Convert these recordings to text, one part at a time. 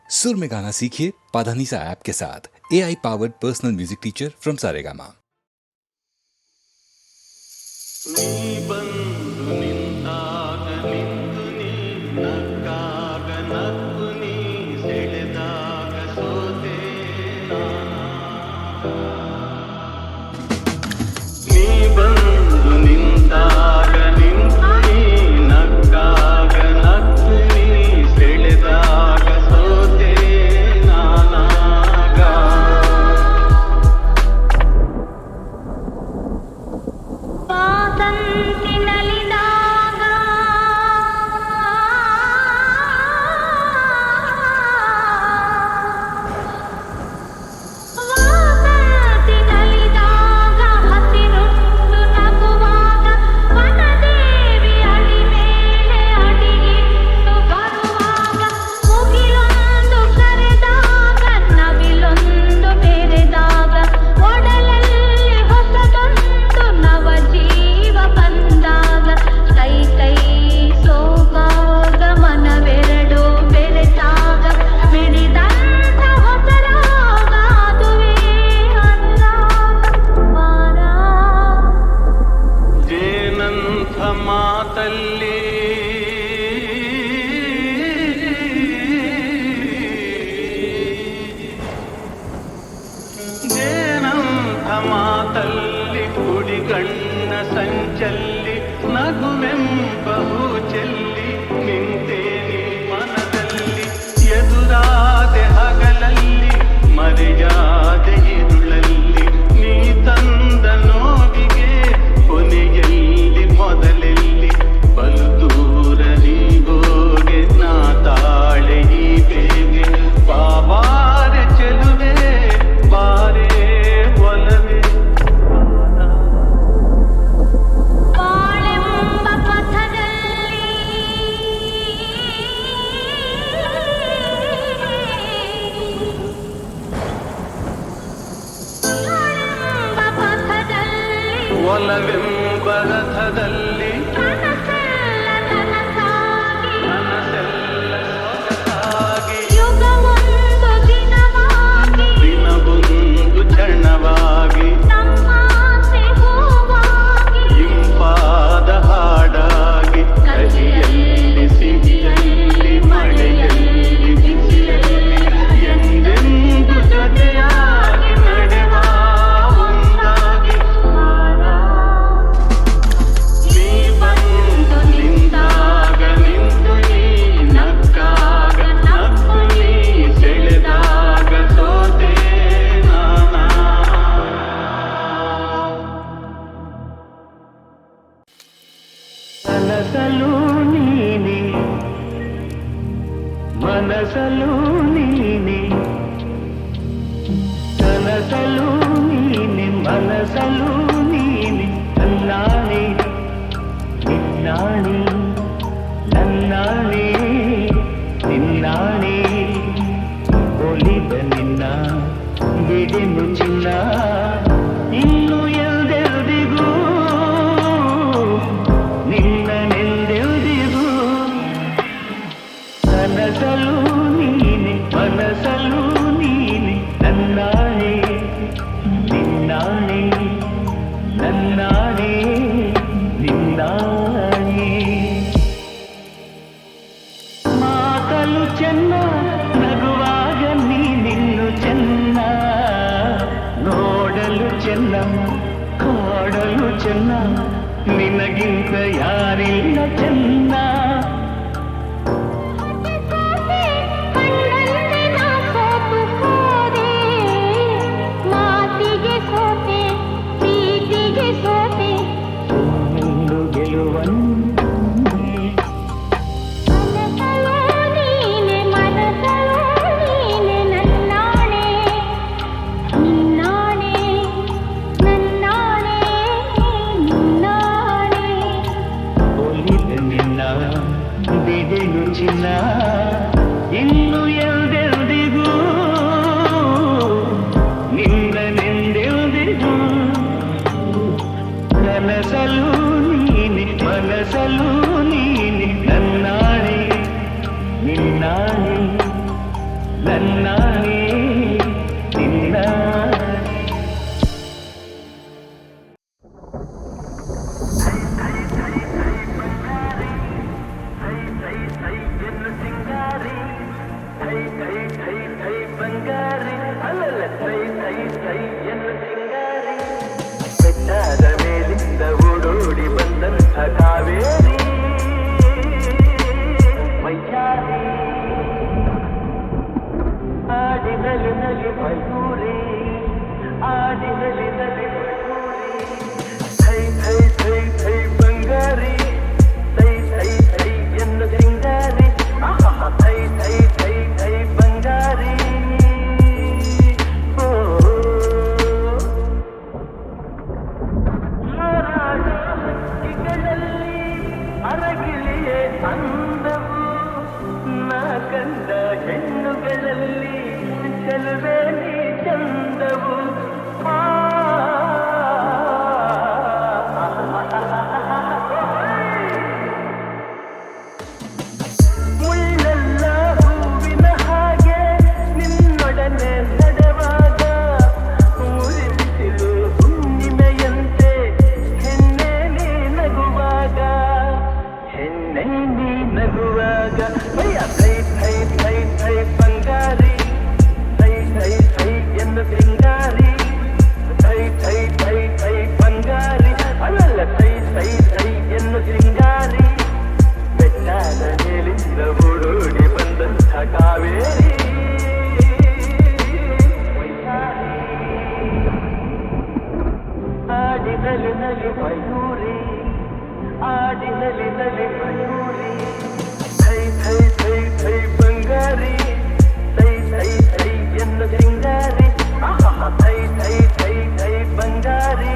सुर में गाना सीखिए पाधानीसा ऐप के साथ। AI powered personal music teacher from Saregama. ಮಾತಲ್ಲಿ ಕುಡಿಗಣ್ಣ ಸಂಚಲ್ಲಿ ನಗುವೆಂಬಹು ಚೆಲ್ಲಿ ನಿಂತೇನೆ ಮನದಲ್ಲಿ ಎದುರಾದೆ ಹಗಲಲ್ಲಿ ಮರೆಯಾದೆ ಇರುಳಲ್ಲಿ ನೀ ತಂದ ನೋವಿಗೆ ಕೊನೆಯಲ್ಲಿ ಮೊದಲೆಲ್ಲಿ ಬಲು ದೂರ ನೀಗೋಗೆ ನಾ ತಾಳೆ ಈ ಬೇಗೆ ಬಾಬಾರೆ ಚೆಲುವೆ ಬಾರೆ ಒಲವೆ ಬಾಳೆಂಬ ಪಥದಲ್ಲಿ ಒಲವೆಂಬ ರಥದಲ್ಲಿ ಕನಸೆಲ್ಲ ನನಸಾಗಿ ಮನಸ್ಸೆಲ್ಲ ಸೊಗಸಾಗಿ ಯುಗವೊಂದು ದಿನವಾಗಿ ದಿನವೊಂದು ಕ್ಷಣವಾಗಿ ನಮ್ಮಾಸೆ ಹೂವಾಗಿ ಇಂಪಾದ ಹಾಡಾಗಿ ಕಹಿಯಲ್ಲಿ ಸಿಹಿಯಲ್ಲಿ ಮಳೆಯಲ್ಲಿ ಬಿಸಿಯಲ್ಲಿ ಎಂದೆಂದು ಜೊತೆಯಾಗಿ ನಡೆವ ಒಂದಾಗಿ ನೀ ಬಂದು ನಿಂತಾಗ ನಿಂತು ನೀ ನಕ್ಕಾಗ ನಕ್ಕು ನೀ ಸೆಳೆದಾಗ ಸೋತೆ ನಾನಾ ಕನಸಲು ನೀನೆ ಮನಸಲು ನೀನೆ ಕನಸಲು ನೀನೆ ಮನಸಲು ನೀನೆ ನನ್ನಾಣೆ ನಿನ್ನಾಣೆ ನನ್ನಾಣೆ ನಿನ್ನಾಣೆ ಒಲಿದ ನಿನ್ನ ಬಿಡೆನು ಚಿನ್ನ ಇನ್ನು ಎಲ್ದೆಲ್ದಿಗೂ ನಿನ್ನನೆಲ್ದೆಲ್ದಿಗೂ ಕನಸಲು ನೀನೆ ಮನಸಲು ನೀನೆ ನನ್ನಾಣೆ ನಿನ್ನಾಣೆ ನನ್ನಾಣೆ ನಿನ್ನಾಣೆ ಮಾತಲು ಚೆನ್ನ ನಗುವಾಗ ನೀನಿನ್ನು ಚೆನ್ನ ನೋಡಲು ಚೆನ್ನ ಕಾಡಲು ಚೆನ್ನ ನಿನಗಿಂತ ಯಾರಿಲ್ಲ ಚೆನ್ನ ಕಣ್ಣಲ್ಲಿ ನಾ ಸೋತು ಹೋದೆ ಮಾತಿಗೆ ಸೋತೆ ಪ್ರೀತಿಗೆ ಸೋತೆ ಒಂದು ಗೆಲುವನ್ನೇ ಮನಸಲು ನೀನೆ ಮನಸಲು ನೀನೆ ನನ್ನಾಣೆ ನಿನ್ನಾಣೆ ನನ್ನಾಣೆ ನಿನ್ನಾಣೆ ಒಲಿದ ನಿನ್ನ ನನ್ನಾನೇ ನಿನ್ನಾನೇ. ಬೆಟ್ಟದ ಮೇಲಿಂದ ಓಡೋಡಿ ಬಂದಂಥ ಕಾವೇರಿ ಮೈಯಾರಿ ಆಡಿನಲಿ ನಲಿ ಮಯೂರಿ ಆಡಿನಲಿ ನಲಿ ಮಯೂರಿ ಥೈ ಥೈ ಥೈ ಥೈ ಬಂಗಾರಿ ಥೈ ಥೈ ಥೈ ಎನ್ನ ಸಿಂಗಾರಿ ಥೈ ಥೈ ಥೈ ಥೈ ಬಂಗಾರಿ. ಅರಗಿಲಿಯೇ ಅಂದವು ನಾ ಕಂಡ ಹೆಣ್ಣುಗಳಲ್ಲಿ ಚೆಲುವೆ ನೀ ಚಂದವು. ಮುಳ್ಳೆಲ್ಲ ಹೂವಿನ ಹಾಗೆ ನಿನ್ನೊಡನೆ ನಡೆವಾಗ ಮುರಿಸಿಲು ಹುಣ್ಣಿಮೆಯಂತೆ ಹೆಣ್ಣೆ ನೀ ನಗುವಾಗ ಹೆಣ್ಣೆ ನೀ ನಗುವಾಗ. ಥೈ ಥೈ ಥೈ ಥೈ ಬಂಗಾರಿ ಥೈ ಥೈ ಥೈ ಎಂದು ಸಿಂಗಾರಿ ಥೈ ಥೈ ಥೈ ಥೈ ಬಂಗಾರಿ ಅಲ್ಲ ಥೈ ಥೈ ಥೈ ಎಂದು ಸಿಂಗಾರಿ. ಬೆಟ್ಟದ ಮೇಲಿಂದ ಓಡೋಡಿ ಬಂದಂಥ ಕಾವೇರಿ ಆಡಿನಲಿ ನಲಿ ಮಯೂರಿ ಆಡಿನಲಿ ನಲಿ ಮಯೂರಿ ಥೈ ಥೈ ಥೈ ಥೈ ಬಂಗಾರಿ ಥೈ ಥೈ ಥೈ ಎನ್ನ ಸಿಂಗಾರಿ ಥೈ ಥೈ ಥೈ ಥೈ ಬಂಗಾರಿ.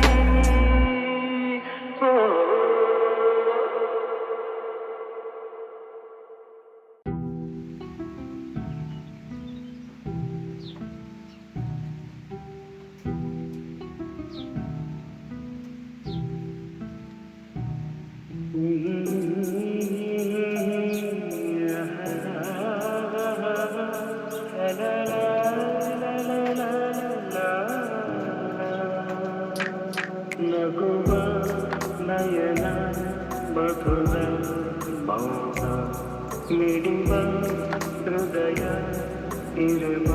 ನಗುವ ನಯನ ಮಧುರ ಮೌನ ಮಿಡಿವ ಹೃದಯ ಇರುವ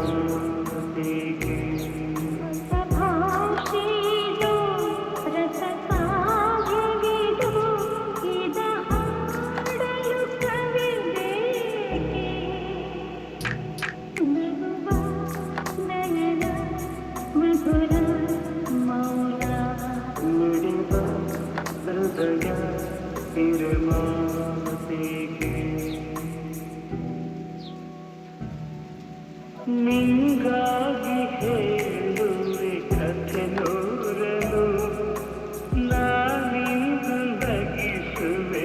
ಹೀಗೆ ಭಾಷೆದು ರಸ ಕಾವ್ಯವಿದು ಇದ ಹಾಡಲು ಕವಿಬೇಕೆ ನಗುವ ನಯನ ಮಧುರ ಮೌನ ಮಿಡಿವ ಹೃದಯ ಇರುವ ಹೀಗೆ ನಿಂಗಾಗಿ ಹೇಳುವೆ ಕಥೆ ನೂರಲು ನಾನಿಂದು ನಗಿಸುವೆ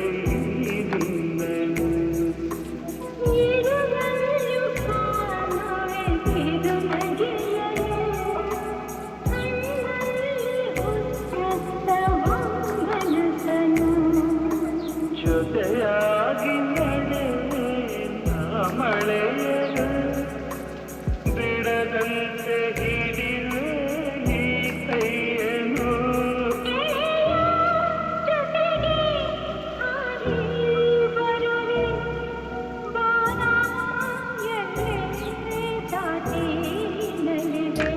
ನಿನ್ನನು. ಇರುವಲ್ಲು ಕಾಣುವೆ ತಿರುನಗೆಯಲು ಕಣ್ಣಲ್ಲಿ ಉಚ್ಚತ್ತವಾಂಗನಸನು ಜೊತೆಯಾಗಿ ನಡೆವೆ ನಾ ಮಳೆಯಲು ಬಿಡದಂತೆ ಹಿಡಿವೆ ನೀ ಕೈಯನು. ಜೊತೆಗೆ ಹಾರಿ ಬರುವೆ ಬಾನ ಎಲ್ಲೆ ದಾಟಿ ನಲಿವೆ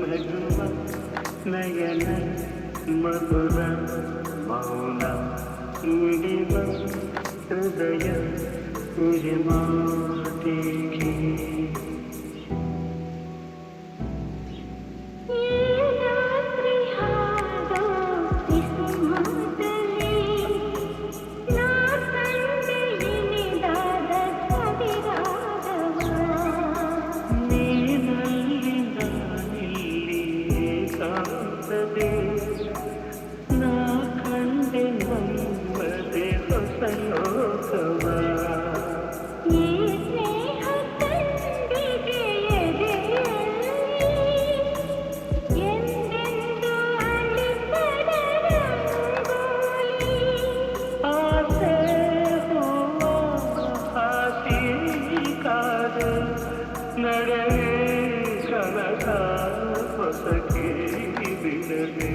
ನಗುವ ನಯನ ಮಧುರ ಮೌನ ಮಿಡಿವ ಹೃದಯ ಮಾತಿಗೆ. ಈ ರಾತ್ರಿ ಹಾಡೋ ಕಿಸುಮಾತಲಿ ನಾ ಕಂಡೆ ಇನಿದಾದ ಸವಿರಾಗವ ನೀನಲ್ಲಿ ನಾನಿಲ್ಲಿ ಏಕಾಂತದೆ ನಾ ಕಂಡೆ ನಮ್ಮದೆ ಹೊಸ ಲೋಕವ. ಈ ಸ್ನೇಹ ಕಣ್ಣ ನಡೆಯೇ ಕನಸ ಹೊಸಕಿ ಬಿಡದೆ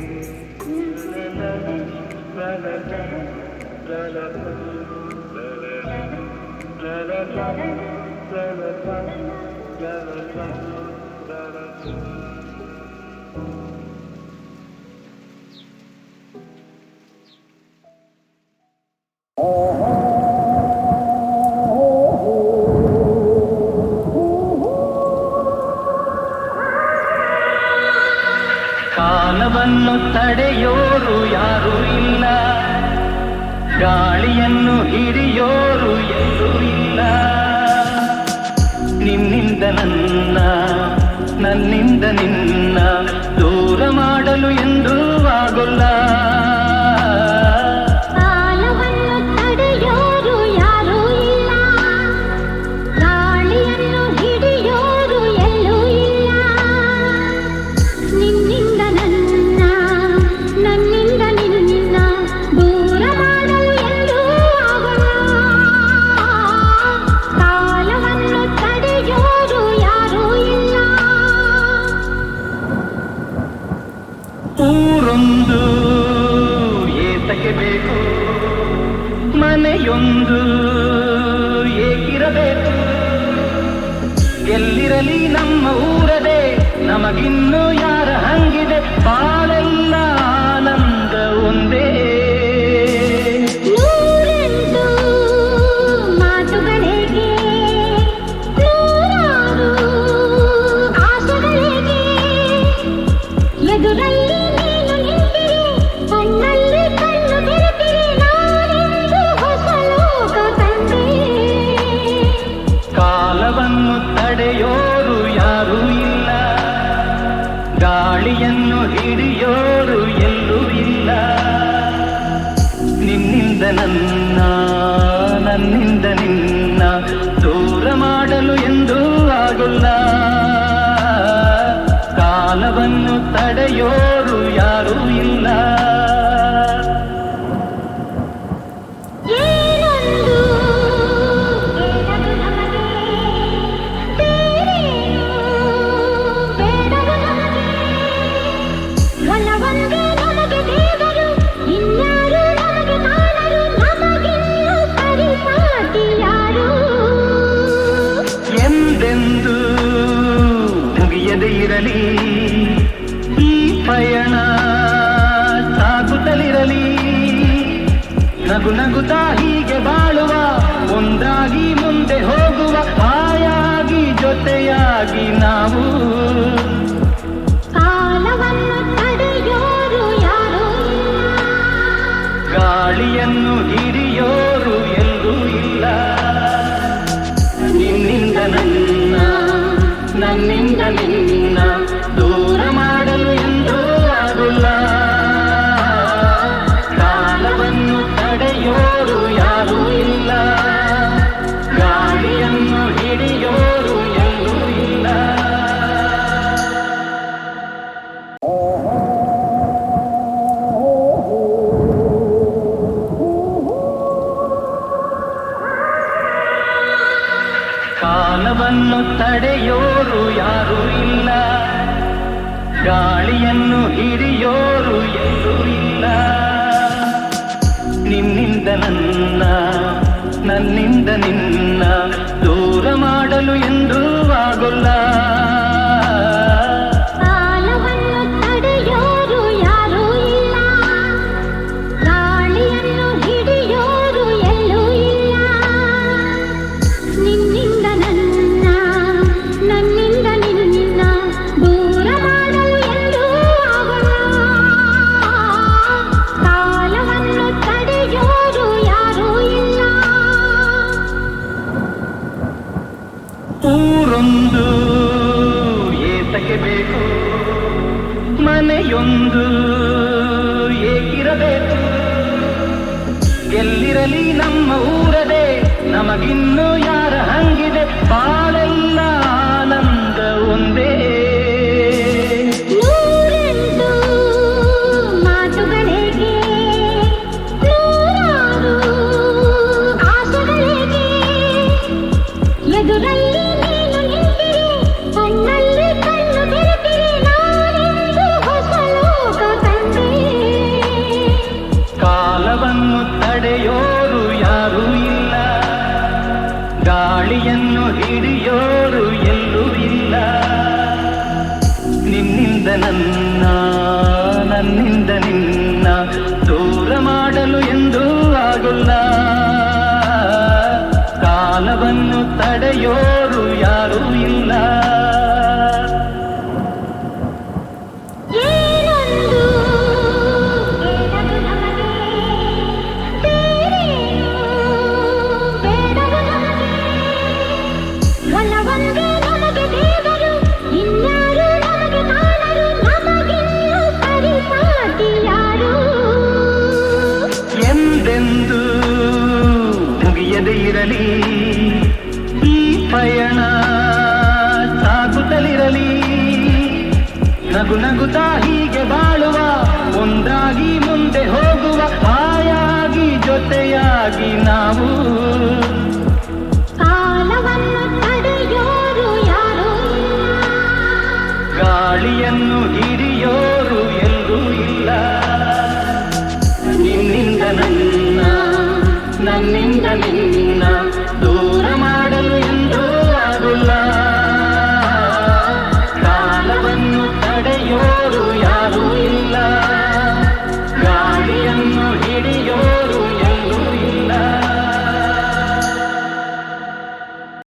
ಕಾಲವನ್ನು ತಡೆಯೋರು ಯಾರೂ ಇಲ್ಲ, ಗಾಳಿಯನ್ನು ಹಿಡಿಯೋರು ಎಲ್ಲೂ ಇಲ್ಲ. ನಿನ್ನಿಂದ ನನ್ನ, ನನ್ನಿಂದ ನಿನ್ನ ದೂರ ಮಾಡಲು ಎಂದೂ ಆಗೋಲ್ಲ. ಕಾಲವನ್ನು ತಡೆಯೋರು ಯಾರೂ ಇಲ್ಲ, ಗಾಳಿಯನ್ನು ಹಿಡಿಯೋರು ಎಲ್ಲೂ ಇಲ್ಲ. ನಿನ್ನಿಂದ ನನ್ನ, ನನ್ನಿಂದ ನಿನ್ನ ದೂರ ಮಾಡಲು ಎಂದೂ ಆಗೋಲ್ಲ. ಕಾಲವನ್ನು ತಡೆಯೋರು ಯಾರೂ ಇಲ್ಲ. ಊರೊಂದು ಏತಕ್ಕೆ ಬೇಕು, ಮನೆಯೊಂದು ಏಕಿರಬೇಕು. ಎಲ್ಲಿರಲಿ ನಮ್ಮ ಊರದೇ, ನಮಗಿನ್ನು ಯಾರ ಹಂಗಿದೆ. ಬಾಳೆಲ್ಲ ಆನಂದ ಒಂದೇ. ನೂರೆಂಟು ಮಾತುಗಳಿಗೆ, ನೂರಾರು ಆಸೆಗಳಿಗೆ, ಎದುರಲ್ಲಿ ನೀನು ನಿಂತಿರಿ, ಕಣ್ಣಲ್ಲಿ ಕಣ್ಣು ಬೆರೆತಿರಿ, ನಾನೆಂದು ಹೊಸ ಲೋಕ ಕಂಡೆ. ಕಾಲವನ್ನು ತಡೆಯೋರು ಯಾರೂ ಇಲ್ಲ, ಗಾಳಿಯನ್ನು ಹಿಡಿಯೋರು ಎಲ್ಲೂ ಇಲ್ಲ. ನಿನ್ನಿಂದ ನನ್ನ, ನನ್ನಿಂದ ನಿನ್ನ ದೂರ ಮಾಡಲು ಎಂದೂ ಆಗೋಲ್ಲ. ಕಾಲವನ್ನು ತಡೆಯೋರು ಯಾರೂ ಇಲ್ಲ. ಏನೊಂದು ಬೇಡದು ನಮಗೆ, ಬೇರೇನು ಬೇಡದು ನಮಗೆ. ಒಲವೊಂದೇ ನಮಗೆ ದೇವರು, ಇನ್ಯಾರು ನಮಗೆ ಕಾಣರು. ನಮಗಿನ್ನು ಸರಿಸಾಟಿ ಯಾರು? ಎಂದೆಂದೂ ಮುಗಿಯದೇ ಇರಲಿ ಈ ಪಯಣ, ಸಾಗುತ್ತಲಿರಲಿ. ನಗು ನಗುತ್ತಾ ಹೀಗೆ ಬಾಳುವ, ಒಂದಾಗಿ ಮುಂದೆ ಹೋಗುವ, ಹಾಯಾಗಿ ಜೊತೆಯಾಗಿ ನಾವು. ಕಾಲವನ್ನು ತಡೆಯೋರು ಯಾರೂ ಇಲ್ಲ, ಗಾಳಿಯನ್ನು ಹಿಡಿಯೋರು ಎಲ್ಲೂ ಇಲ್ಲ. ನಿನ್ನಿಂದ ನನ್ನ, ನನ್ನಿಂದ ನಿನ್ನ ದೂರ ಮಾಡಲು ಎಂದೂ ಆಗೋಲ್ಲ. ಕಾಲವನ್ನು ತಡೆಯೋರು ಯಾರೂ ಇಲ್ಲ, ಗಾಳಿಯನ್ನು ಹಿಡಿಯೋರು ಎಲ್ಲೂ ಇಲ್ಲ. ಕಾಲವನ್ನು ತಡೆಯೋರು ಯಾರೂ ಇಲ್ಲ, ಗಾಳಿಯನ್ನು ಹಿಡಿಯೋರು ಎಲ್ಲೂ ಇಲ್ಲ. ನಿನ್ನಿಂದ ನನ್ನ, ನನ್ನಿಂದ ನಿನ್ನ ದೂರ ಮಾಡಲು ಎಂದೂ ಆಗೋಲ್ಲ. ಕಾಲವನ್ನು ತಡೆಯೋರು ಯಾರೂ ಇಲ್ಲ, ಗಾಳಿಯನ್ನು ಹಿಡಿಯೋರು ಎಲ್ಲೂ ಇಲ್ಲ. ನಿನ್ನಿಂದ ನನ್ನ, ನನ್ನಿಂದ ನಿನ್ನ ದೂರ ಮಾಡಲು ಎಂದೂ ಆಗೋಲ್ಲ. ಕಾಲವನ್ನು ತಡೆಯೋರು ಯಾರೂ ಇಲ್ಲ. ಊರೊಂದು ಏತಕ್ಕೆ ಬೇಕು, ಮನೆಯೊಂದು ಏಕಿರಬೇಕು. ಎಲ್ಲಿರಲಿ ನಮ್ಮ ಊರದೇ, ನಮಗಿನ್ನು ಯಾರ ಹಂಗಿದೆ. ಬಾಳೆಲ್ಲ ಆನಂದ ಒಂದೇ. ನೂರೆಂಟು ಮಾತುಗಳಿಗೆ, ನೂರಾರು ಆಸೆಗಳಿಗೆ, ಎದುರಲ್ಲಿ ನೀನು ನಿಂತಿರಿ, ನಾವು. ಕಾಲವನ್ನು ತಡೆಯೋರು ಯಾರೂ ಇಲ್ಲ, ಗಾಳಿಯನ್ನು ಹಿಡಿಯೋರು ಎಲ್ಲೂ ಇಲ್ಲ. ನಿನ್ನಿಂದ ನನ್ನ, ನನ್ನಿಂದ ನಿನ್ನ ದೂರ ಮಾಡಲು ಎಂದೂ ಆಗುಲ್ಲ. ಕಾಲವನ್ನು ತಡೆಯೋರು ಯಾರು